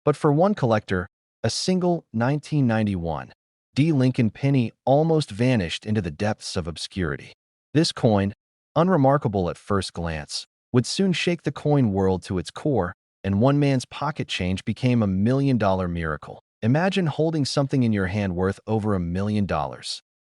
But for one collector, a single 1991 D. Lincoln penny almost vanished into the depths of obscurity. This coin, unremarkable at first glance, would soon shake the coin world to its core, and one man's pocket change became $1 million miracle. Imagine holding something in your hand worth over $1 million,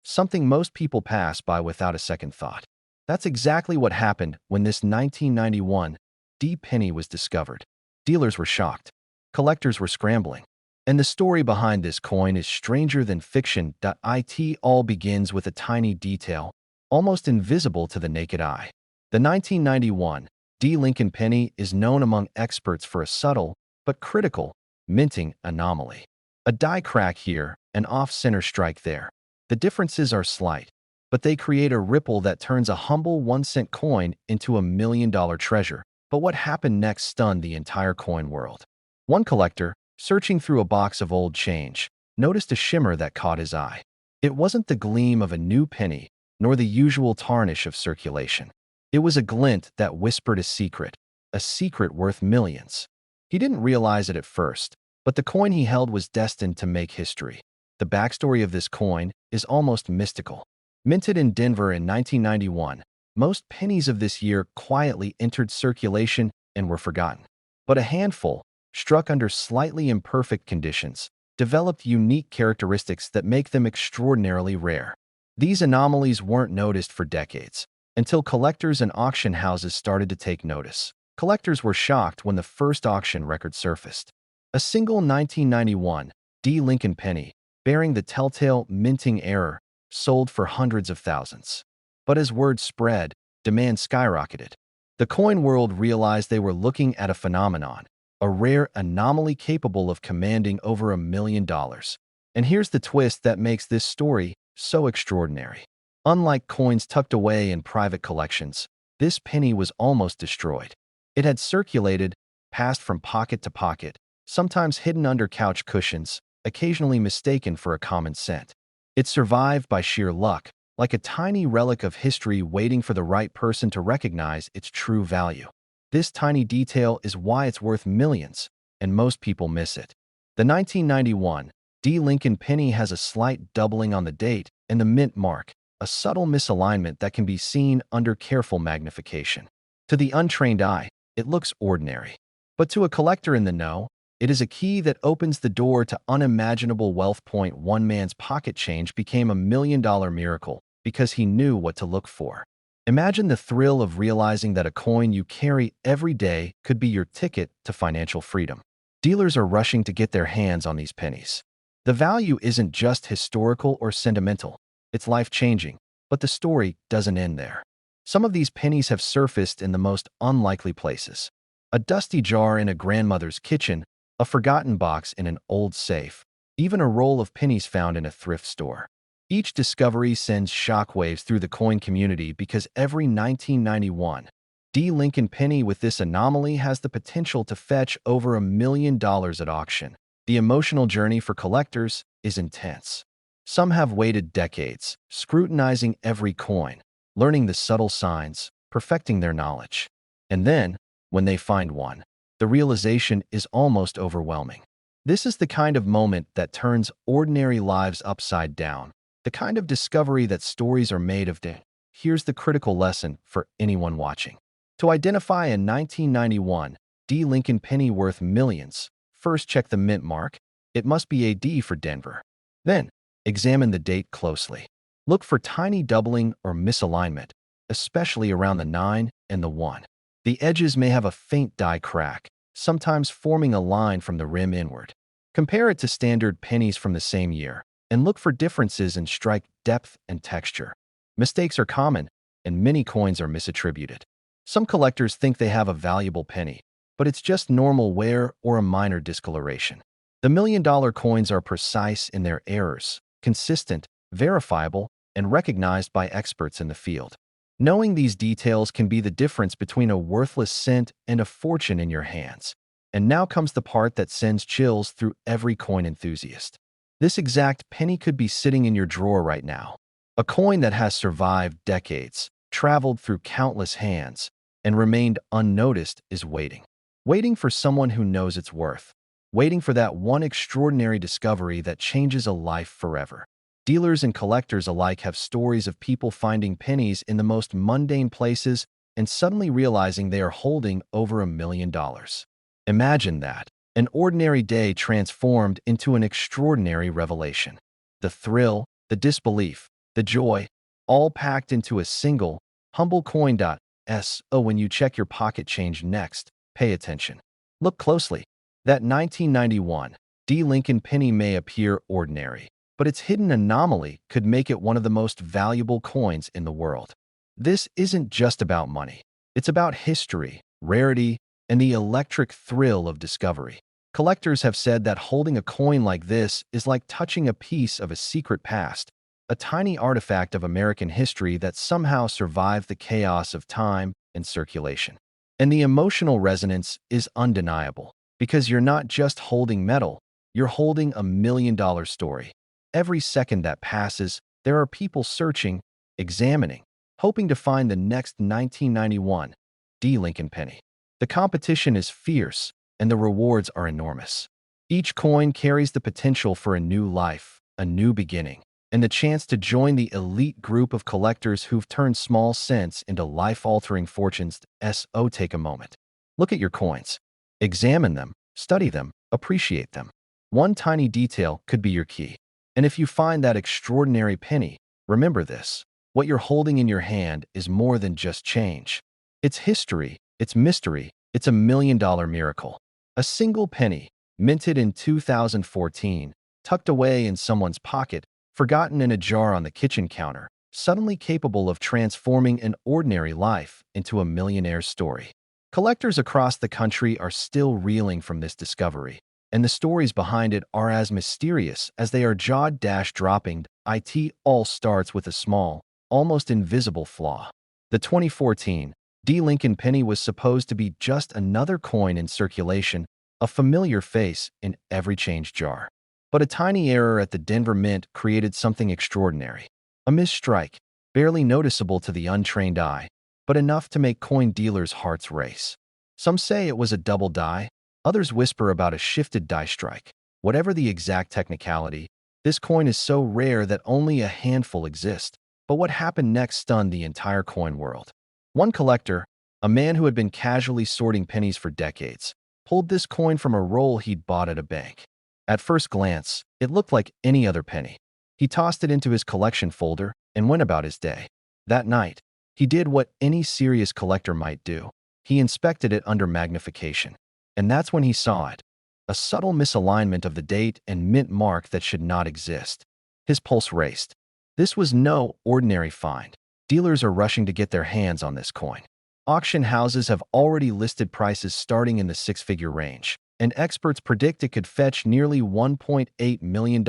something most people pass by without a second thought. That's exactly what happened when this 1991 D penny was discovered. Dealers were shocked. Collectors were scrambling. And the story behind this coin is stranger than fiction. It all begins with a tiny detail, almost invisible to the naked eye. The 1991 D. Lincoln penny is known among experts for a subtle, but critical, minting anomaly. A die crack here, an off-center strike there. The differences are slight, but they create a ripple that turns a humble 1-cent coin into $1 million treasure. But what happened next stunned the entire coin world. One collector, searching through a box of old change, noticed a shimmer that caught his eye. It wasn't the gleam of a new penny, nor the usual tarnish of circulation. It was a glint that whispered a secret worth millions. He didn't realize it at first, but the coin he held was destined to make history. The backstory of this coin is almost mystical. Minted in Denver in 1991, most pennies of this year quietly entered circulation and were forgotten. But a handful, struck under slightly imperfect conditions, developed unique characteristics that make them extraordinarily rare. These anomalies weren't noticed for decades, until collectors and auction houses started to take notice. Collectors were shocked when the first auction record surfaced. A single 1991 D. Lincoln penny, bearing the telltale minting error, sold for hundreds of thousands. But as word spread, demand skyrocketed. The coin world realized they were looking at a phenomenon, a rare anomaly capable of commanding over $1 million. And here's the twist that makes this story so extraordinary. Unlike coins tucked away in private collections, this penny was almost destroyed. It had circulated, passed from pocket to pocket, sometimes hidden under couch cushions, occasionally mistaken for a common cent. It survived by sheer luck, like a tiny relic of history waiting for the right person to recognize its true value. This tiny detail is why it's worth millions, and most people miss it. The 1991 D. Lincoln penny has a slight doubling on the date and the mint mark, a subtle misalignment that can be seen under careful magnification. To the untrained eye, it looks ordinary. But to a collector in the know, it is a key that opens the door to unimaginable wealth. One man's pocket change became $1 million miracle because he knew what to look for. Imagine the thrill of realizing that a coin you carry every day could be your ticket to financial freedom. Dealers are rushing to get their hands on these pennies. The value isn't just historical or sentimental, it's life-changing, but the story doesn't end there. Some of these pennies have surfaced in the most unlikely places. A dusty jar in a grandmother's kitchen, a forgotten box in an old safe, even a roll of pennies found in a thrift store. Each discovery sends shockwaves through the coin community because every 1991 D. Lincoln penny with this anomaly has the potential to fetch over $1 million at auction. The emotional journey for collectors is intense. Some have waited decades, scrutinizing every coin, learning the subtle signs, perfecting their knowledge. And then, when they find one, the realization is almost overwhelming. This is the kind of moment that turns ordinary lives upside down, the kind of discovery that stories are made of. Here's the critical lesson for anyone watching. To identify a 1991 D. Lincoln penny worth millions, first check the mint mark. It must be a D for Denver. Then, examine the date closely. Look for tiny doubling or misalignment, especially around the 9 and the 1. The edges may have a faint die crack, sometimes forming a line from the rim inward. Compare it to standard pennies from the same year, and look for differences in strike depth and texture. Mistakes are common, and many coins are misattributed. Some collectors think they have a valuable penny, but it's just normal wear or a minor discoloration. The $1 million coins are precise in their errors, consistent, verifiable, and recognized by experts in the field. Knowing these details can be the difference between a worthless cent and a fortune in your hands. And now comes the part that sends chills through every coin enthusiast. This exact penny could be sitting in your drawer right now. A coin that has survived decades, traveled through countless hands, and remained unnoticed is waiting. Waiting for someone who knows its worth. waiting for that one extraordinary discovery that changes a life forever. Dealers and collectors alike have stories of people finding pennies in the most mundane places and suddenly realizing they are holding over $1 million. Imagine that, an ordinary day transformed into an extraordinary revelation. The thrill, the disbelief, the joy, all packed into a single, humble coin. So when you check your pocket change next, pay attention. Look closely. That 1991 D. Lincoln penny may appear ordinary, but its hidden anomaly could make it one of the most valuable coins in the world. This isn't just about money. It's about history, rarity, and the electric thrill of discovery. Collectors have said that holding a coin like this is like touching a piece of a secret past, a tiny artifact of American history that somehow survived the chaos of time and circulation. And the emotional resonance is undeniable, because you're not just holding metal, you're holding $1 million story. Every second that passes, there are people searching, examining, hoping to find the next 1991 D. Lincoln penny. The competition is fierce, and the rewards are enormous. Each coin carries the potential for a new life, a new beginning, and the chance to join the elite group of collectors who've turned small cents into life-altering fortunes. So take a moment. Look at your coins. Examine them, study them, appreciate them. One tiny detail could be your key. And if you find that extraordinary penny, remember this: what you're holding in your hand is more than just change. It's history, it's mystery, it's $1 million miracle. A single penny, minted in 2014, tucked away in someone's pocket, forgotten in a jar on the kitchen counter, suddenly capable of transforming an ordinary life into a millionaire's story. Collectors across the country are still reeling from this discovery, and the stories behind it are as mysterious as they are jaw-dropping. It all starts with a small, almost invisible flaw. The 2014 D. Lincoln penny was supposed to be just another coin in circulation, a familiar face in every change jar. But a tiny error at the Denver Mint created something extraordinary. A misstrike, barely noticeable to the untrained eye, but enough to make coin dealers' hearts race. Some say it was a double die, others whisper about a shifted die strike. Whatever the exact technicality, this coin is so rare that only a handful exist. But what happened next stunned the entire coin world. One collector, a man who had been casually sorting pennies for decades, pulled this coin from a roll he'd bought at a bank. At first glance, it looked like any other penny. He tossed it into his collection folder and went about his day. That night, he did what any serious collector might do. He inspected it under magnification. And that's when he saw it: a subtle misalignment of the date and mint mark that should not exist. His pulse raced. This was no ordinary find. Dealers are rushing to get their hands on this coin. Auction houses have already listed prices starting in the six-figure range, and experts predict it could fetch nearly $1.8 million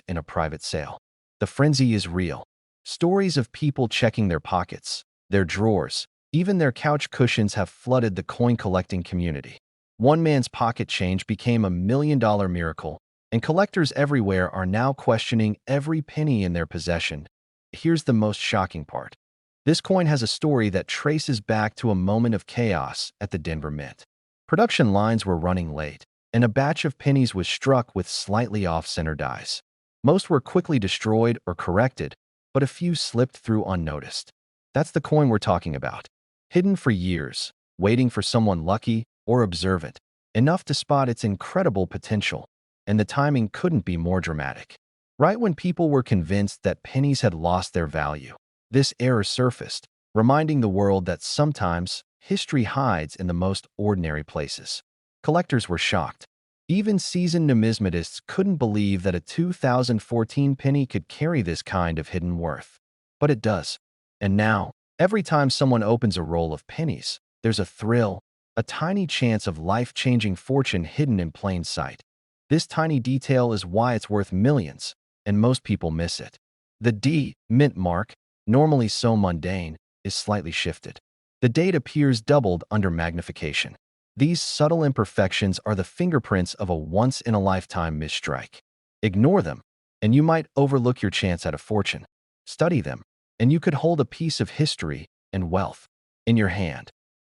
in a private sale. The frenzy is real. Stories of people checking their pockets, their drawers, even their couch cushions have flooded the coin-collecting community. One man's pocket change became $1 million miracle, and collectors everywhere are now questioning every penny in their possession. Here's the most shocking part. This coin has a story that traces back to a moment of chaos at the Denver Mint. Production lines were running late, and a batch of pennies was struck with slightly off-center dies. Most were quickly destroyed or corrected, but a few slipped through unnoticed. That's the coin we're talking about. Hidden for years, waiting for someone lucky or observant, enough to spot its incredible potential. And the timing couldn't be more dramatic. Right when people were convinced that pennies had lost their value, this error surfaced, reminding the world that sometimes history hides in the most ordinary places. Collectors were shocked. Even seasoned numismatists couldn't believe that a 2014 penny could carry this kind of hidden worth. But it does. And now, every time someone opens a roll of pennies, there's a thrill, a tiny chance of life-changing fortune hidden in plain sight. This tiny detail is why it's worth millions, and most people miss it. The D. Mint mark, normally so mundane, is slightly shifted. The date appears doubled under magnification. These subtle imperfections are the fingerprints of a once-in-a-lifetime misstrike. Ignore them, and you might overlook your chance at a fortune. Study them, and you could hold a piece of history and wealth in your hand.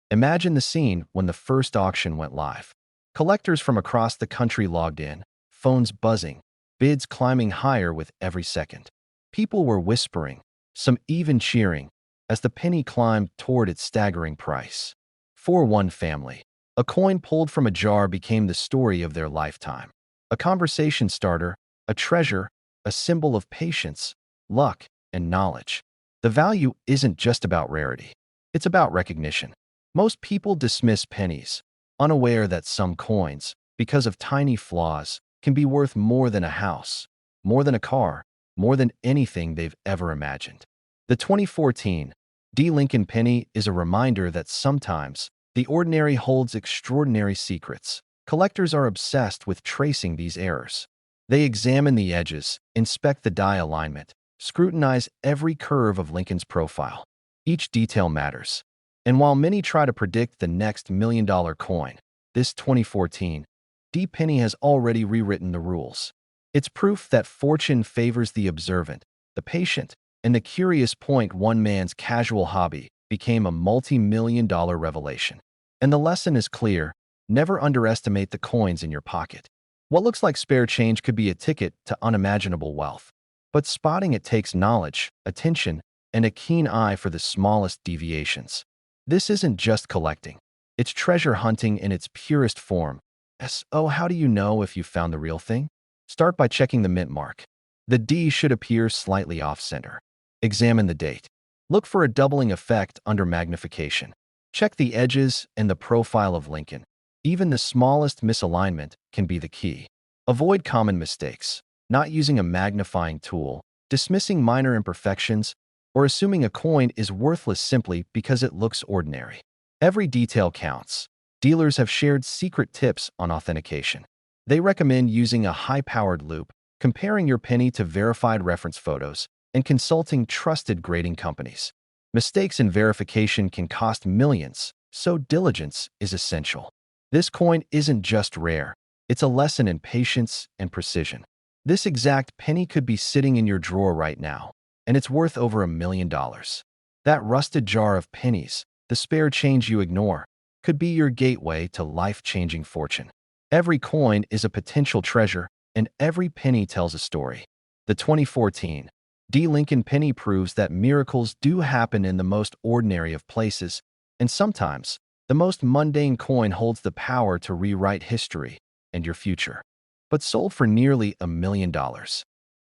Imagine the scene when the first auction went live. Collectors from across the country logged in, phones buzzing, bids climbing higher with every second. People were whispering, some even cheering, as the penny climbed toward its staggering price. For one family, a coin pulled from a jar became the story of their lifetime. A conversation starter, a treasure, a symbol of patience, luck, and knowledge. The value isn't just about rarity. It's about recognition. Most people dismiss pennies, unaware that some coins, because of tiny flaws, can be worth more than a house, more than a car, more than anything they've ever imagined. The 2014 D. Lincoln penny is a reminder that sometimes the ordinary holds extraordinary secrets. Collectors are obsessed with tracing these errors. They examine the edges, inspect the die alignment, scrutinize every curve of Lincoln's profile. Each detail matters. And while many try to predict the next million-dollar coin, this 2014 D penny has already rewritten the rules. It's proof that fortune favors the observant, the patient, and the curious. One man's casual hobby became a multi-million-dollar revelation. And the lesson is clear: never underestimate the coins in your pocket. What looks like spare change could be a ticket to unimaginable wealth. But spotting it takes knowledge, attention, and a keen eye for the smallest deviations. This isn't just collecting. It's treasure hunting in its purest form. So how do you know if you found the real thing? Start by checking the mint mark. The D should appear slightly off-center. Examine the date. Look for a doubling effect under magnification. Check the edges and the profile of Lincoln. Even the smallest misalignment can be the key. Avoid common mistakes, not using a magnifying tool, dismissing minor imperfections, or assuming a coin is worthless simply because it looks ordinary. Every detail counts. Dealers have shared secret tips on authentication. They recommend using a high-powered loupe, comparing your penny to verified reference photos, and consulting trusted grading companies. Mistakes in verification can cost millions, so diligence is essential. This coin isn't just rare, it's a lesson in patience and precision. This exact penny could be sitting in your drawer right now, and it's worth over $1 million. That rusted jar of pennies, the spare change you ignore, could be your gateway to life-changing fortune. Every coin is a potential treasure, and every penny tells a story. The 2014 D. Lincoln penny proves that miracles do happen in the most ordinary of places, and sometimes, the most mundane coin holds the power to rewrite history and your future. But sold for nearly $1 million.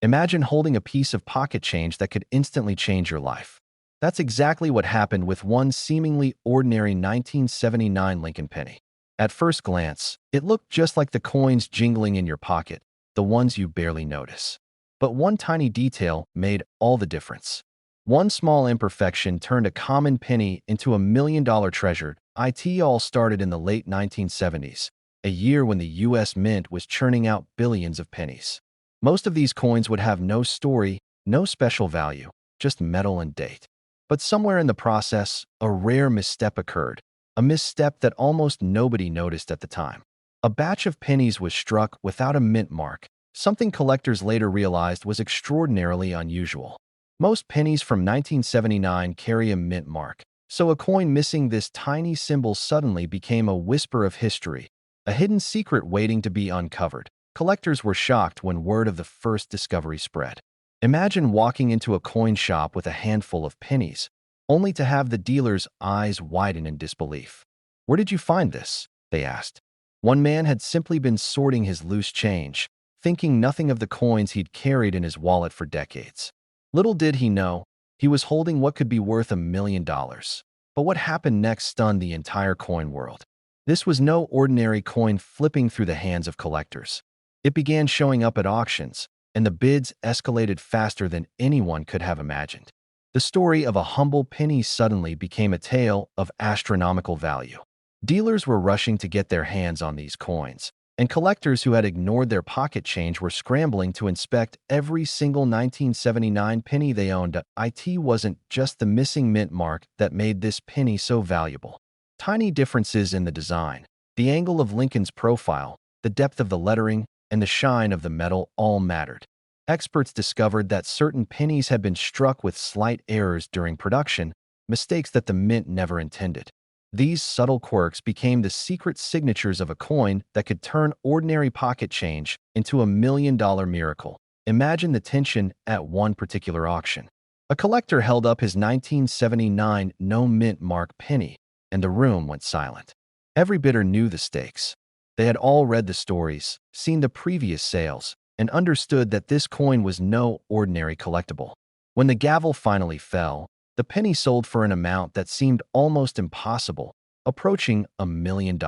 Imagine holding a piece of pocket change that could instantly change your life. That's exactly what happened with one seemingly ordinary 1979 Lincoln penny. At first glance, it looked just like the coins jingling in your pocket, the ones you barely notice. But one tiny detail made all the difference. One small imperfection turned a common penny into $1 million treasure. It all started in the late 1970s, a year when the U.S. Mint was churning out billions of pennies. Most of these coins would have no story, no special value, just metal and date. But somewhere in the process, a rare misstep occurred, a misstep that almost nobody noticed at the time. A batch of pennies was struck without a mint mark, something collectors later realized was extraordinarily unusual. Most pennies from 1979 carry a mint mark, so a coin missing this tiny symbol suddenly became a whisper of history, a hidden secret waiting to be uncovered. Collectors were shocked when word of the first discovery spread. Imagine walking into a coin shop with a handful of pennies, only to have the dealer's eyes widen in disbelief. "Where did you find this?" they asked. One man had simply been sorting his loose change, thinking nothing of the coins he'd carried in his wallet for decades. Little did he know, he was holding what could be worth $1 million. But what happened next stunned the entire coin world. This was no ordinary coin flipping through the hands of collectors. It began showing up at auctions, and the bids escalated faster than anyone could have imagined. The story of a humble penny suddenly became a tale of astronomical value. Dealers were rushing to get their hands on these coins, and collectors who had ignored their pocket change were scrambling to inspect every single 1979 penny they owned. It wasn't just the missing mint mark that made this penny so valuable. Tiny differences in the design, the angle of Lincoln's profile, the depth of the lettering, and the shine of the metal all mattered. Experts discovered that certain pennies had been struck with slight errors during production, mistakes that the mint never intended. These subtle quirks became the secret signatures of a coin that could turn ordinary pocket change into a $1 million miracle. Imagine the tension at one particular auction. A collector held up his 1979 no-mint mark penny, and the room went silent. Every bidder knew the stakes. They had all read the stories, seen the previous sales, and understood that this coin was no ordinary collectible. When the gavel finally fell, the penny sold for an amount that seemed almost impossible, approaching $1 million.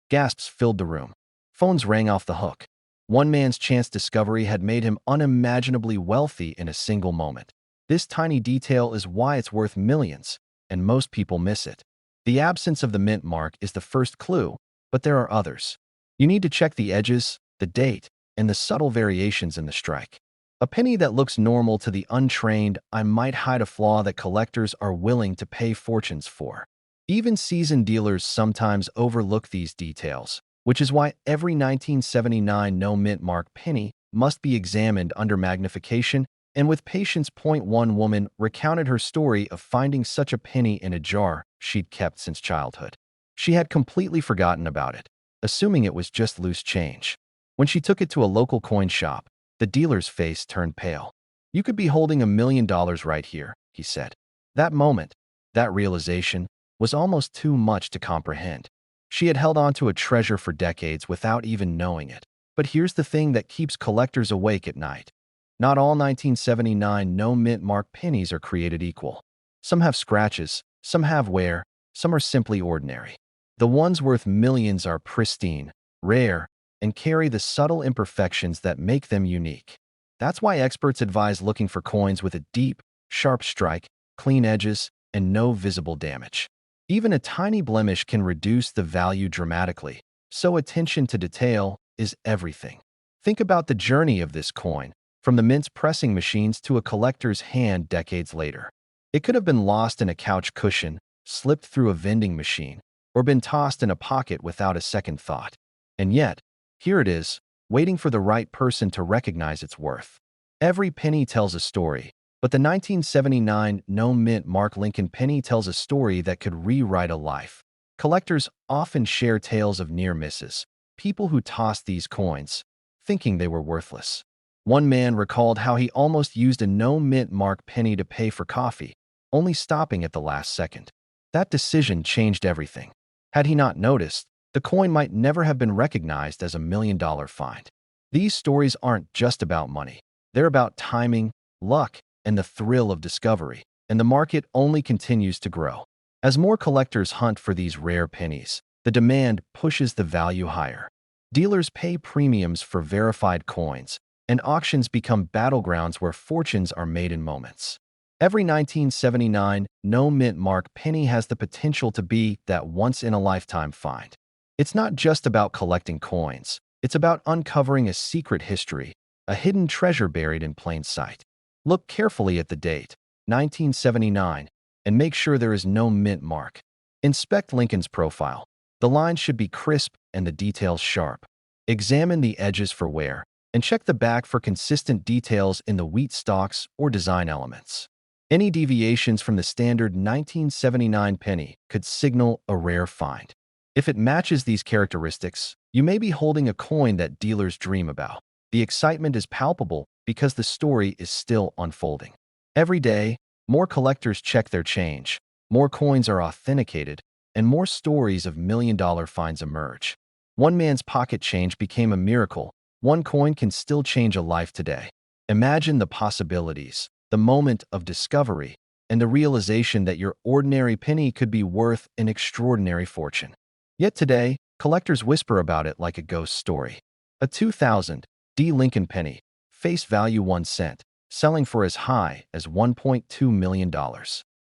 Gasps filled the room. Phones rang off the hook. One man's chance discovery had made him unimaginably wealthy in a single moment. This tiny detail is why it's worth millions, and most people miss it. The absence of the mint mark is the first clue, but there are others. You need to check the edges, the date, and the subtle variations in the strike. A penny that looks normal to the untrained might hide a flaw that collectors are willing to pay fortunes for. Even seasoned dealers sometimes overlook these details, which is why every 1979 no-mint mark penny must be examined under magnification and with patience. One woman recounted her story of finding such a penny in a jar she'd kept since childhood. She had completely forgotten about it, assuming it was just loose change. When she took it to a local coin shop, the dealer's face turned pale. "You could be holding $1 million right here," he said. That moment, that realization, was almost too much to comprehend. She had held on to a treasure for decades without even knowing it. But here's the thing that keeps collectors awake at night. Not all 1979 no-mint mark pennies are created equal. Some have scratches, some have wear, some are simply ordinary. The ones worth millions are pristine, rare, and carry the subtle imperfections that make them unique. That's why experts advise looking for coins with a deep, sharp strike, clean edges, and no visible damage. Even a tiny blemish can reduce the value dramatically, so attention to detail is everything. Think about the journey of this coin, from the mint's pressing machines to a collector's hand decades later. It could have been lost in a couch cushion, slipped through a vending machine, or been tossed in a pocket without a second thought. And yet, here it is, waiting for the right person to recognize its worth. Every penny tells a story, but the 1979 no-mint mark Lincoln penny tells a story that could rewrite a life. Collectors often share tales of near misses, people who tossed these coins, thinking they were worthless. One man recalled how he almost used a no-mint mark penny to pay for coffee, only stopping at the last second. That decision changed everything. Had he not noticed, the coin might never have been recognized as $1 million find. These stories aren't just about money. They're about timing, luck, and the thrill of discovery, and the market only continues to grow. As more collectors hunt for these rare pennies, the demand pushes the value higher. Dealers pay premiums for verified coins, and auctions become battlegrounds where fortunes are made in moments. Every 1979 no-mint mark penny has the potential to be that once-in-a-lifetime find. It's not just about collecting coins. It's about uncovering a secret history, a hidden treasure buried in plain sight. Look carefully at the date, 1979, and make sure there is no mint mark. Inspect Lincoln's profile. The lines should be crisp and the details sharp. Examine the edges for wear, and check the back for consistent details in the wheat stalks or design elements. Any deviations from the standard 1979 penny could signal a rare find. If it matches these characteristics, you may be holding a coin that dealers dream about. The excitement is palpable because the story is still unfolding. Every day, more collectors check their change, more coins are authenticated, and more stories of million-dollar finds emerge. One man's pocket change became a miracle. One coin can still change a life today. Imagine the possibilities, the moment of discovery, and the realization that your ordinary penny could be worth an extraordinary fortune. Yet today, collectors whisper about it like a ghost story. A 2000 D Lincoln penny, face value 1 cent, selling for as high as $1.2 million.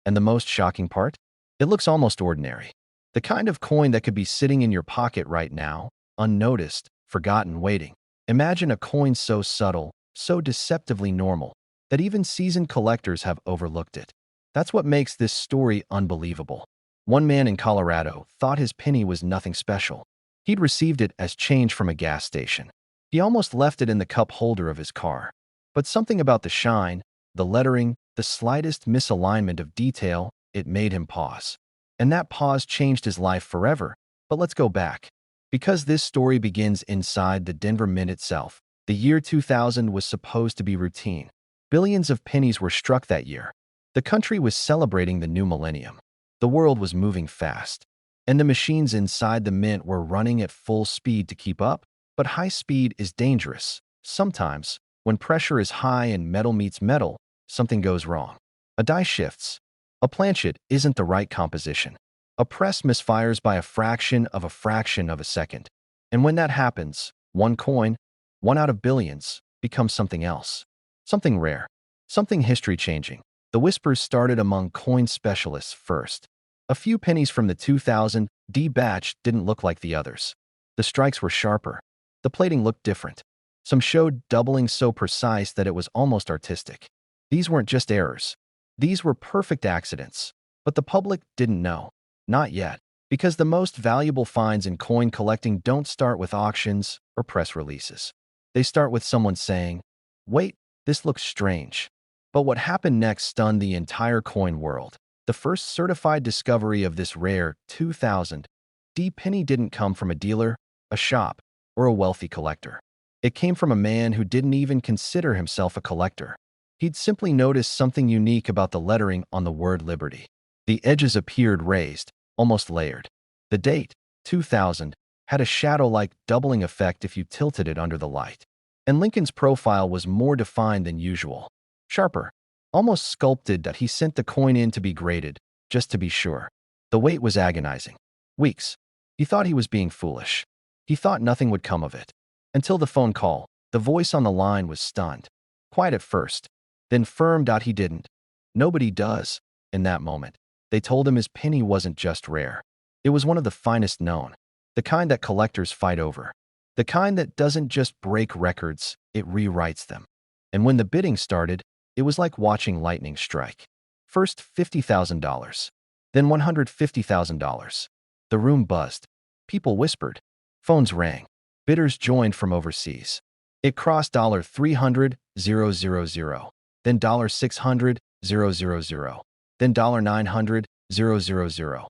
And the most shocking part? It looks almost ordinary. The kind of coin that could be sitting in your pocket right now, unnoticed, forgotten, waiting. Imagine a coin so subtle, so deceptively normal, that even seasoned collectors have overlooked it. That's what makes this story unbelievable. One man in Colorado thought his penny was nothing special. He'd received it as change from a gas station. He almost left it in the cup holder of his car. But something about the shine, the lettering, the slightest misalignment of detail, it made him pause. And that pause changed his life forever. But let's go back. Because this story begins inside the Denver Mint itself, the year 2000 was supposed to be routine. Billions of pennies were struck that year. The country was celebrating the new millennium. The world was moving fast. And the machines inside the mint were running at full speed to keep up. But high speed is dangerous. Sometimes, when pressure is high and metal meets metal, something goes wrong. A die shifts. A planchet isn't the right composition. A press misfires by a fraction of a second. And when that happens, one coin, one out of billions, becomes something else. Something rare. Something history-changing. The whispers started among coin specialists first. A few pennies from the 2000 D batch didn't look like the others. The strikes were sharper. The plating looked different. Some showed doubling so precise that it was almost artistic. These weren't just errors. These were perfect accidents. But the public didn't know. Not yet. Because the most valuable finds in coin collecting don't start with auctions or press releases. They start with someone saying, "Wait, this looks strange." But what happened next stunned the entire coin world. The first certified discovery of this rare 2000 D penny didn't come from a dealer, a shop, or a wealthy collector. It came from a man who didn't even consider himself a collector. He'd simply noticed something unique about the lettering on the word Liberty. The edges appeared raised, almost layered. The date, 2000, had a shadow-like doubling effect if you tilted it under the light. And Lincoln's profile was more defined than usual. Sharper, almost sculpted that he sent the coin in to be graded, just to be sure. The wait was agonizing. Weeks. He thought he was being foolish. He thought nothing would come of it. Until the phone call, the voice on the line was stunned. Quiet at first, then firm. He didn't. Nobody does, in that moment. They told him his penny wasn't just rare. It was one of the finest known. The kind that collectors fight over. The kind that doesn't just break records, it rewrites them. And when the bidding started, it was like watching lightning strike. First $50,000, then $150,000. The room buzzed. People whispered. Phones rang. Bidders joined from overseas. It crossed $300,000, then $600,000, then $900,000,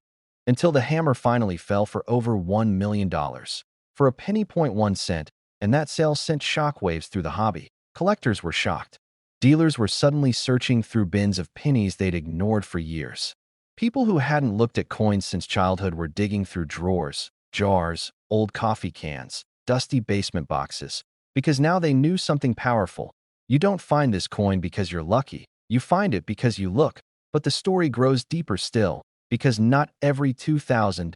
until the hammer finally fell for over $1 million. For a penny, 1 cent, and that sale sent shockwaves through the hobby. Collectors were shocked. Dealers were suddenly searching through bins of pennies they'd ignored for years. People who hadn't looked at coins since childhood were digging through drawers, jars, old coffee cans, dusty basement boxes, because now they knew something powerful. You don't find this coin because you're lucky. You find it because you look. But the story grows deeper still, because not every 2000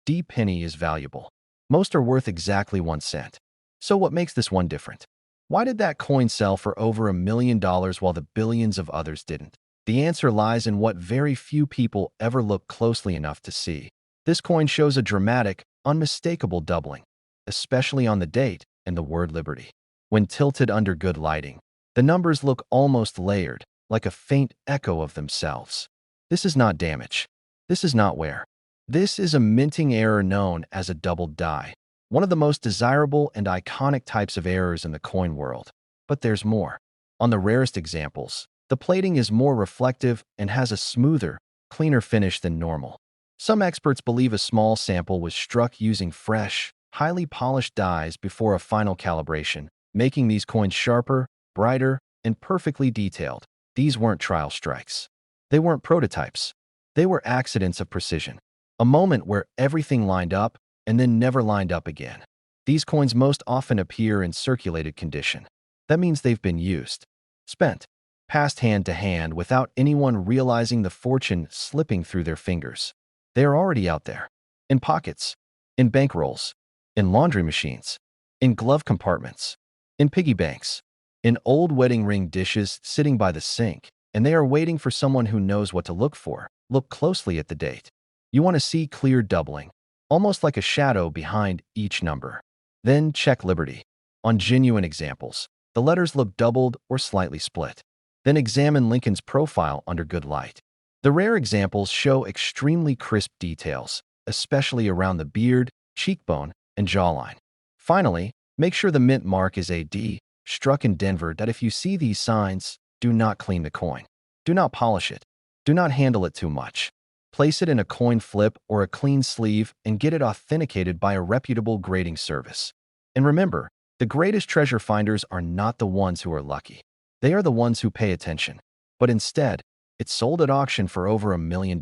D penny is valuable. Most are worth exactly 1 cent. So what makes this one different? Why did that coin sell for over $1 million while the billions of others didn't? The answer lies in what very few people ever look closely enough to see. This coin shows a dramatic, unmistakable doubling, especially on the date and the word Liberty. When tilted under good lighting, the numbers look almost layered, like a faint echo of themselves. This is not damage. This is not wear. This is a minting error known as a doubled die, one of the most desirable and iconic types of errors in the coin world. But there's more. On the rarest examples, the plating is more reflective and has a smoother, cleaner finish than normal. Some experts believe a small sample was struck using fresh, highly polished dies before a final calibration, making these coins sharper, brighter, and perfectly detailed. These weren't trial strikes. They weren't prototypes. They were accidents of precision. A moment where everything lined up and then never lined up again. These coins most often appear in circulated condition. That means they've been used, spent, passed hand to hand without anyone realizing the fortune slipping through their fingers. They are already out there. In pockets, in bankrolls, in laundry machines, in glove compartments, in piggy banks, in old wedding ring dishes sitting by the sink, and they are waiting for someone who knows what to look for. Look closely at the date. You want to see clear doubling, almost like a shadow behind each number. Then check Liberty. On genuine examples, the letters look doubled or slightly split. Then examine Lincoln's profile under good light. The rare examples show extremely crisp details, especially around the beard, cheekbone, and jawline. Finally, make sure the mint mark is a D, struck in Denver. That if you see these signs, do not clean the coin. Do not polish it. Do not handle it too much. place it in a coin flip or a clean sleeve, and get it authenticated by a reputable grading service. And remember, the greatest treasure finders are not the ones who are lucky. They are the ones who pay attention. But instead, it sold at auction for over $1 million.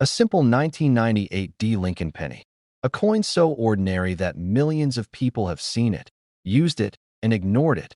A simple 1998 D Lincoln penny. A coin so ordinary that millions of people have seen it, used it, and ignored it,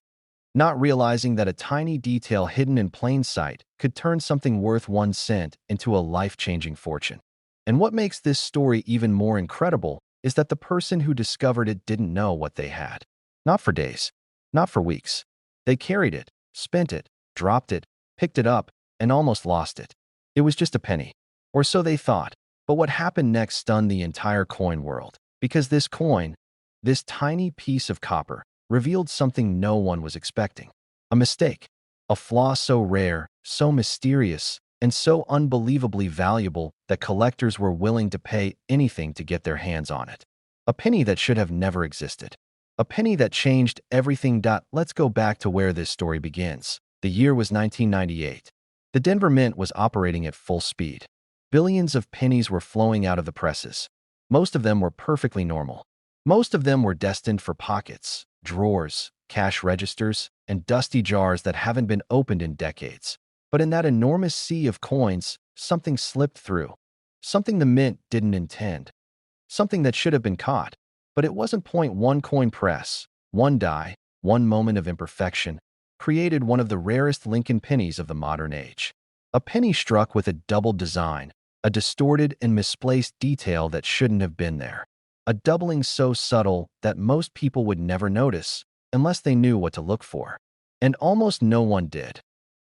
not realizing that a tiny detail hidden in plain sight could turn something worth 1 cent into a life-changing fortune. And what makes this story even more incredible is that the person who discovered it didn't know what they had. Not for days, not for weeks. They carried it, spent it, dropped it, picked it up, and almost lost it. It was just a penny. Or so they thought. But what happened next stunned the entire coin world. Because this coin, this tiny piece of copper, revealed something no one was expecting. A mistake. A flaw so rare, so mysterious, and so unbelievably valuable that collectors were willing to pay anything to get their hands on it. A penny that should have never existed. A penny that changed everything. Let's go back to where this story begins. The year was 1998. The Denver Mint was operating at full speed. Billions of pennies were flowing out of the presses. Most of them were perfectly normal. Most of them were destined for pockets, drawers, cash registers, and dusty jars that haven't been opened in decades. But in that enormous sea of coins, something slipped through. Something the mint didn't intend. Something that should have been caught. But it wasn't. One coin press, one die, one moment of imperfection, created one of the rarest Lincoln pennies of the modern age. A penny struck with a doubled design, a distorted and misplaced detail that shouldn't have been there. A doubling so subtle that most people would never notice unless they knew what to look for. And almost no one did.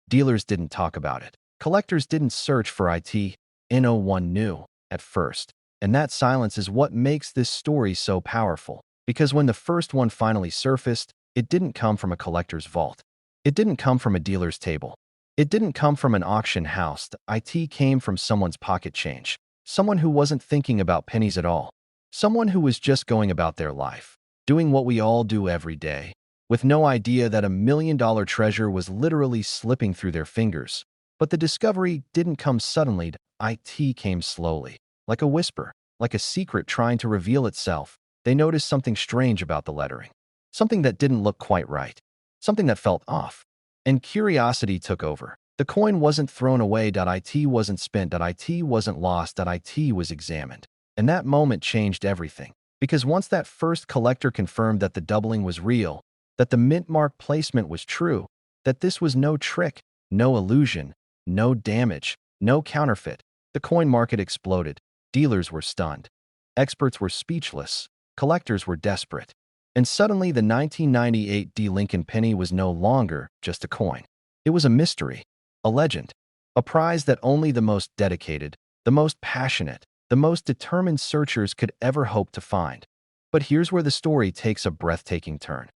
Dealers didn't talk about it. Collectors didn't search for it. No one knew at first. And that silence is what makes this story so powerful. Because when the first one finally surfaced, it didn't come from a collector's vault. It didn't come from a dealer's table. It didn't come from an auction house. It came from someone's pocket change. Someone who wasn't thinking about pennies at all. Someone who was just going about their life, doing what we all do every day, with no idea that $1 million treasure was literally slipping through their fingers. But the discovery didn't come suddenly. It came slowly, like a whisper, like a secret trying to reveal itself. They noticed something strange about the lettering, something that didn't look quite right, something that felt off. And curiosity took over. The coin wasn't thrown away. It wasn't spent. It wasn't lost. It was examined. And that moment changed everything. Because once that first collector confirmed that the doubling was real, that the mint mark placement was true, that this was no trick, no illusion, no damage, no counterfeit, the coin market exploded. Dealers were stunned. Experts were speechless. Collectors were desperate. And suddenly the 1998 D Lincoln penny was no longer just a coin. It was a mystery, a legend, a prize that only the most dedicated, the most passionate, the most determined searchers could ever hope to find. But here's where the story takes a breathtaking turn.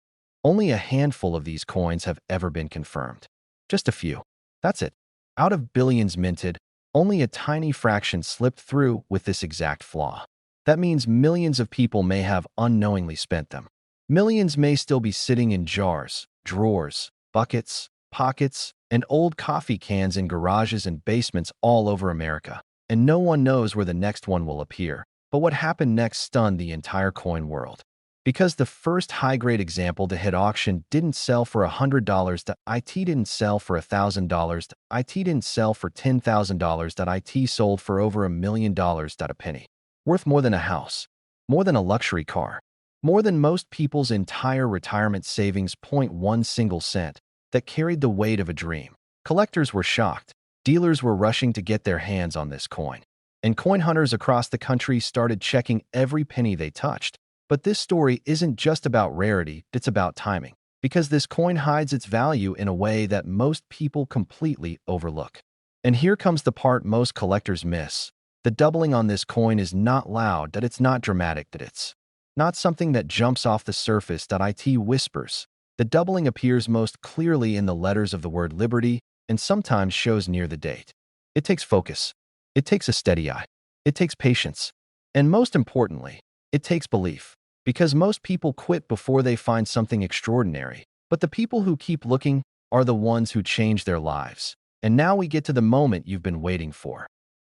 Only a handful of these coins have ever been confirmed. Just a few. That's it. Out of billions minted, only a tiny fraction slipped through with this exact flaw. That means millions of people may have unknowingly spent them. Millions may still be sitting in jars, drawers, buckets, pockets, and old coffee cans in garages and basements all over America. And no one knows where the next one will appear. But what happened next stunned the entire coin world. Because the first high-grade example to hit auction didn't sell for $100, it didn't sell for $1,000, it didn't sell for $10,000, it sold for over $1 million. A penny. Worth more than a house, more than a luxury car, more than most people's entire retirement savings. 1 single cent that carried the weight of a dream. Collectors were shocked. Dealers were rushing to get their hands on this coin. And coin hunters across the country started checking every penny they touched. But this story isn't just about rarity, it's about timing. Because this coin hides its value in a way that most people completely overlook. And here comes the part most collectors miss. The doubling on this coin is not loud, that it's not dramatic, that it's not something that jumps off the surface. It whispers. The doubling appears most clearly in the letters of the word liberty and sometimes shows near the date. It takes focus. It takes a steady eye. It takes patience. And most importantly, it takes belief. Because most people quit before they find something extraordinary. But the people who keep looking are the ones who change their lives. And now we get to the moment you've been waiting for.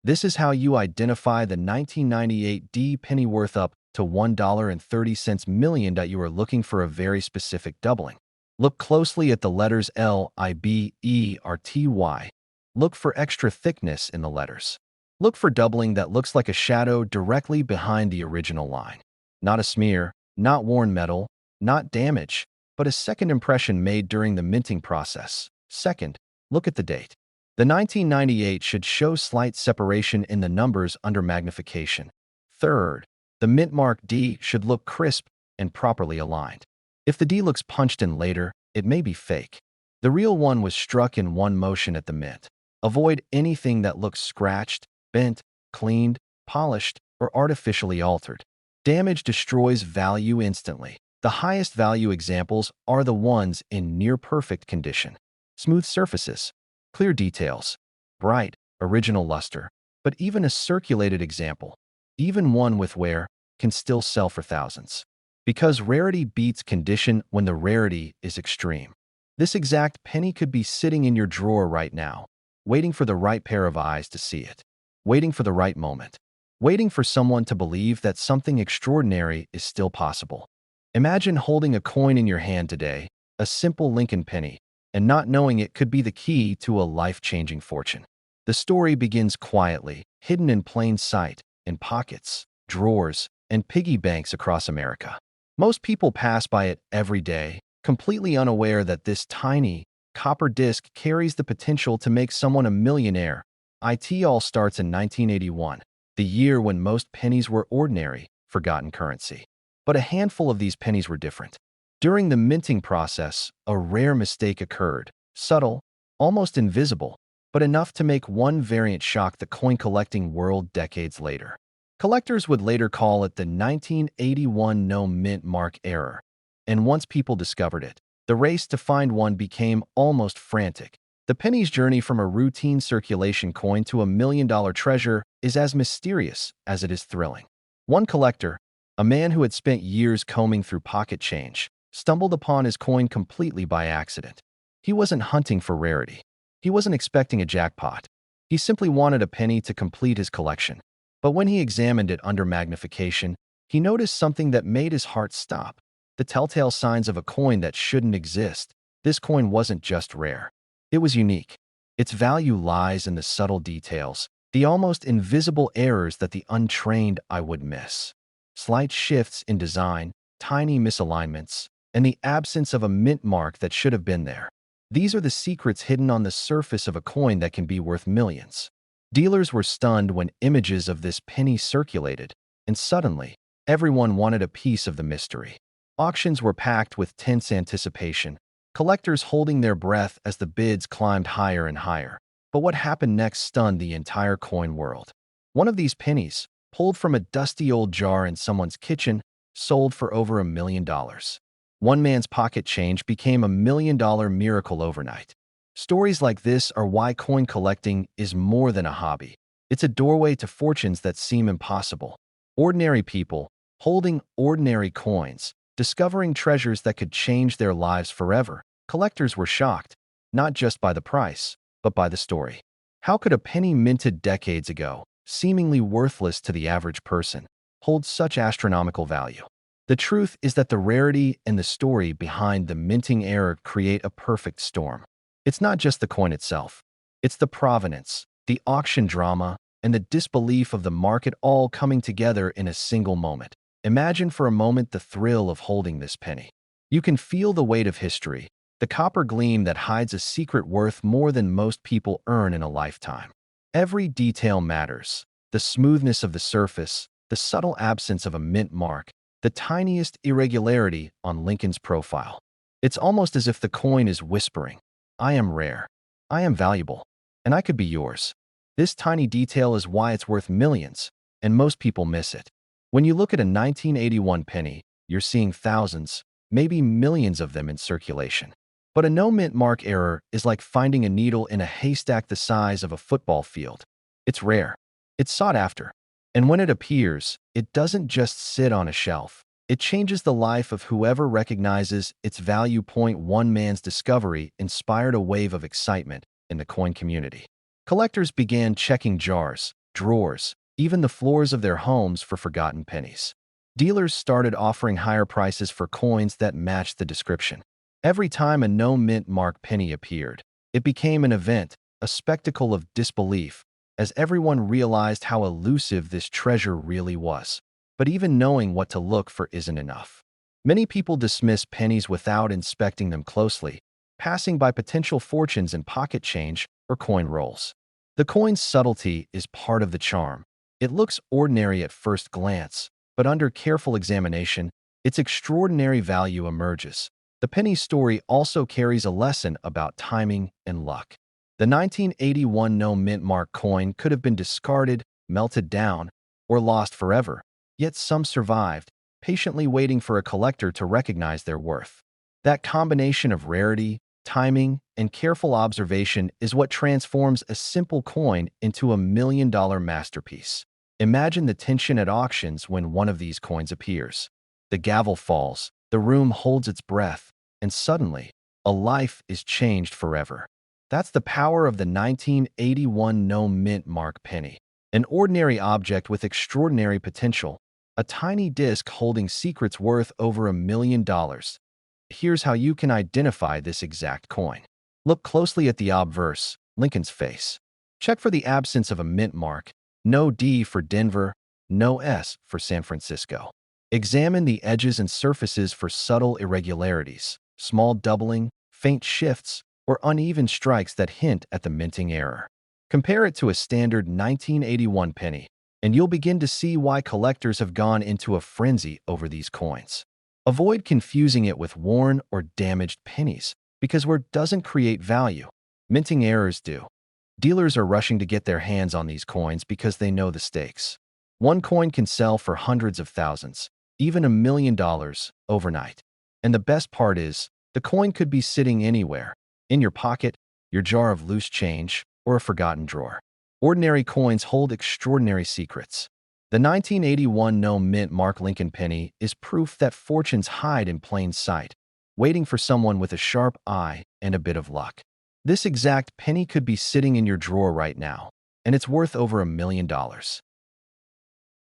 This is how you identify the 1998 D penny worth up to $1.30 million that you are looking for a very specific doubling. Look closely at the letters L, I, B, E, or T, Y. Look for extra thickness in the letters. Look for doubling that looks like a shadow directly behind the original line. Not a smear, not worn metal, not damage, but a second impression made during the minting process. Second, look at the date. The 1998 should show slight separation in the numbers under magnification. Third, the mint mark D should look crisp and properly aligned. If the D looks punched in later, it may be fake. The real one was struck in one motion at the mint. Avoid anything that looks scratched, bent, cleaned, polished, or artificially altered. Damage destroys value instantly. The highest value examples are the ones in near-perfect condition. Smooth surfaces, clear details, bright, original luster. But even a circulated example, even one with wear, can still sell for thousands. Because rarity beats condition when the rarity is extreme. This exact penny could be sitting in your drawer right now, waiting for the right pair of eyes to see it, waiting for the right moment, waiting for someone to believe that something extraordinary is still possible. Imagine holding a coin in your hand today, a simple Lincoln penny, and not knowing it could be the key to a life-changing fortune. The story begins quietly, hidden in plain sight, in pockets, drawers, and piggy banks across America. Most people pass by it every day, completely unaware that this tiny, copper disc carries the potential to make someone a millionaire. It all starts in 1981, the year when most pennies were ordinary, forgotten currency. But a handful of these pennies were different. During the minting process, a rare mistake occurred, subtle, almost invisible, but enough to make one variant shock the coin-collecting world decades later. Collectors would later call it the 1981 no mint mark error. And once people discovered it, the race to find one became almost frantic. The penny's journey from a routine circulation coin to a million-dollar treasure is as mysterious as it is thrilling. One collector, a man who had spent years combing through pocket change, stumbled upon his coin completely by accident. He wasn't hunting for rarity. He wasn't expecting a jackpot. He simply wanted a penny to complete his collection. But when he examined it under magnification, he noticed something that made his heart stop. The telltale signs of a coin that shouldn't exist. This coin wasn't just rare. It was unique. Its value lies in the subtle details, the almost invisible errors that the untrained eye would miss. Slight shifts in design, tiny misalignments, and the absence of a mint mark that should have been there. These are the secrets hidden on the surface of a coin that can be worth millions. Dealers were stunned when images of this penny circulated, and suddenly, everyone wanted a piece of the mystery. Auctions were packed with tense anticipation, collectors holding their breath as the bids climbed higher and higher. But what happened next stunned the entire coin world. One of these pennies, pulled from a dusty old jar in someone's kitchen, sold for over $1 million. One man's pocket change became $1 million miracle overnight. Stories like this are why coin collecting is more than a hobby. It's a doorway to fortunes that seem impossible. Ordinary people, holding ordinary coins, discovering treasures that could change their lives forever. Collectors were shocked, not just by the price, but by the story. How could a penny minted decades ago, seemingly worthless to the average person, hold such astronomical value? The truth is that the rarity and the story behind the minting error create a perfect storm. It's not just the coin itself. It's the provenance, the auction drama, and the disbelief of the market all coming together in a single moment. Imagine for a moment the thrill of holding this penny. You can feel the weight of history, the copper gleam that hides a secret worth more than most people earn in a lifetime. Every detail matters. The smoothness of the surface, the subtle absence of a mint mark, the tiniest irregularity on Lincoln's profile. It's almost as if the coin is whispering, "I am rare, I am valuable, and I could be yours." This tiny detail is why it's worth millions, and most people miss it. When you look at a 1981 penny, you're seeing thousands, maybe millions of them in circulation. But a no-mint mark error is like finding a needle in a haystack the size of a football field. It's rare. It's sought after. And when it appears, it doesn't just sit on a shelf. It changes the life of whoever recognizes its value. One man's discovery inspired a wave of excitement in the coin community. Collectors began checking jars, drawers, even the floors of their homes for forgotten pennies. Dealers started offering higher prices for coins that matched the description. Every time a no-mint mark penny appeared, it became an event, a spectacle of disbelief, as everyone realized how elusive this treasure really was. But even knowing what to look for isn't enough. Many people dismiss pennies without inspecting them closely, passing by potential fortunes in pocket change or coin rolls. The coin's subtlety is part of the charm. It looks ordinary at first glance, but under careful examination, its extraordinary value emerges. The penny story also carries a lesson about timing and luck. The 1981 no-mint mark coin could have been discarded, melted down, or lost forever, yet some survived, patiently waiting for a collector to recognize their worth. That combination of rarity, timing, and careful observation is what transforms a simple coin into a million-dollar masterpiece. Imagine the tension at auctions when one of these coins appears. The gavel falls, the room holds its breath, and suddenly, a life is changed forever. That's the power of the 1981 no-mint mark penny. An ordinary object with extraordinary potential, a tiny disc holding secrets worth over $1 million. Here's how you can identify this exact coin. Look closely at the obverse, Lincoln's face. Check for the absence of a mint mark, no D for Denver, no S for San Francisco. Examine the edges and surfaces for subtle irregularities, small doubling, faint shifts, or uneven strikes that hint at the minting error. Compare it to a standard 1981 penny, and you'll begin to see why collectors have gone into a frenzy over these coins. Avoid confusing it with worn or damaged pennies, because where doesn't create value, minting errors do. Dealers are rushing to get their hands on these coins because they know the stakes. One coin can sell for hundreds of thousands, even $1 million, overnight. And the best part is, the coin could be sitting anywhere, in your pocket, your jar of loose change, or a forgotten drawer. Ordinary coins hold extraordinary secrets. The 1981 no-mint mark Lincoln penny is proof that fortunes hide in plain sight, waiting for someone with a sharp eye and a bit of luck. This exact penny could be sitting in your drawer right now, and it's worth over $1 million.